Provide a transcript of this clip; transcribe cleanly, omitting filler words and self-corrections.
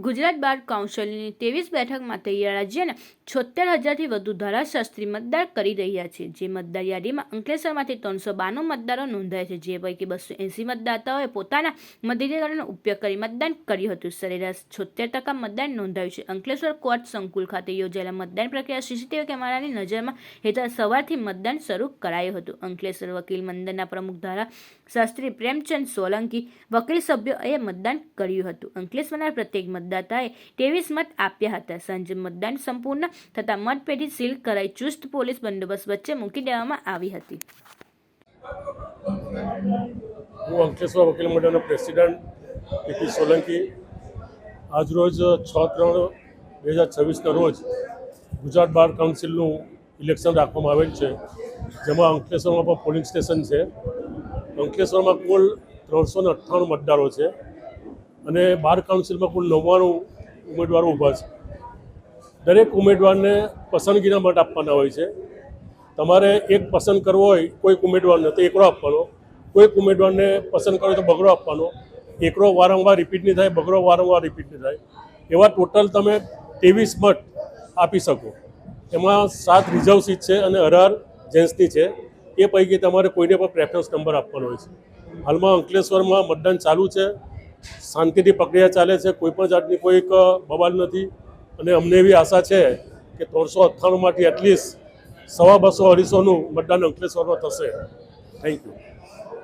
ગુજરાત બાર કાઉન્સિલની 23 બેઠક માટે રાજ્યના 76,000થી વધુ ધારાશાસ્ત્રી મતદાર કરી રહ્યા છે। જે મતદાર યાદીમાં અંકલેશ્વરમાંથી 392 મતદારો નોંધાયા છે, જે પૈકી 280 મતદાતાઓએ પોતાના મતાધિકારનો ઉપયોગ કરી મતદાન કર્યું હતું। સરેરાશ 76% મતદાન નોંધાયું છે। અંકલેશ્વર કોર્ટ સંકુલ ખાતે યોજાયેલા મતદાન પ્રક્રિયા સીસીટીવી કેમેરાની નજરમાં હેઠળ સવારથી મતદાન શરૂ કરાયું હતું। અંકલેશ્વર વકીલ મંડળના પ્રમુખ ધારાશાસ્ત્રી પ્રેમચંદ સોલંકી વકીલ સભ્યોએ મતદાન કર્યું હતું। અંકલેશ્વરના પ્રત્યેક મતદાતાએ 23 મત આપ્યા હતા। સાંજે મતદાન સંપૂર્ણ થતાં મતપેટી સીલ કરાઈ ચુસ્ત પોલીસ બંદોબસ્ત વચ્ચે મૂકી દેવામાં આવી હતી। હું અંકલેશ્વર વકીલ મંડળનો પ્રેસિડેન્ટ પીપી સોલંકી આજરોજ 6/3/2026ના રોજ ગુજરાત બાર કાઉન્સિલનું ઇલેક્શન રાખવામાં આવેલ છે, જેમાં અંકલેશ્વરમાં પણ પોલિંગ સ્ટેશન છે। અંકલેશ્વરમાં કુલ 398 મતદારો છે અને બાર કાઉન્સિલમાં કુલ 99 ઉમેદવારો ઊભા છે। દરેક ઉમેદવારને પસંદગીના મત આપવાના હોય છે। તમારે એક પસંદ કરવો હોય કોઈક ઉમેદવારને તો એકડો આપવાનો, કોઈક ઉમેદવારને પસંદ કરો તો બગડો આપવાનો। એકડો વારંવાર રિપીટ નહીં થાય, બગડો વારંવાર રિપીટ નહીં થાય, એવા ટોટલ તમે 23 મત આપી શકો। એમાં 7 રિઝર્વ સીટ છે અને 18 જેન્ટ્સની છે। એ પૈકી તમારે કોઈને પણ પ્રેફરન્સ નંબર આપવાનો હોય છે। હાલમાં અંકલેશ્વરમાં મતદાન ચાલુ છે, શાંતિથી પ્રક્રિયા ચાલે છે, કોઈપણ જાતની કોઈ બવાલ નથી અને અમને એવી આશા છે કે 398માંથી એટલીસ્ટ 250-250નું મતદાન અંકલેશ્વરમાં થશે। Thank you.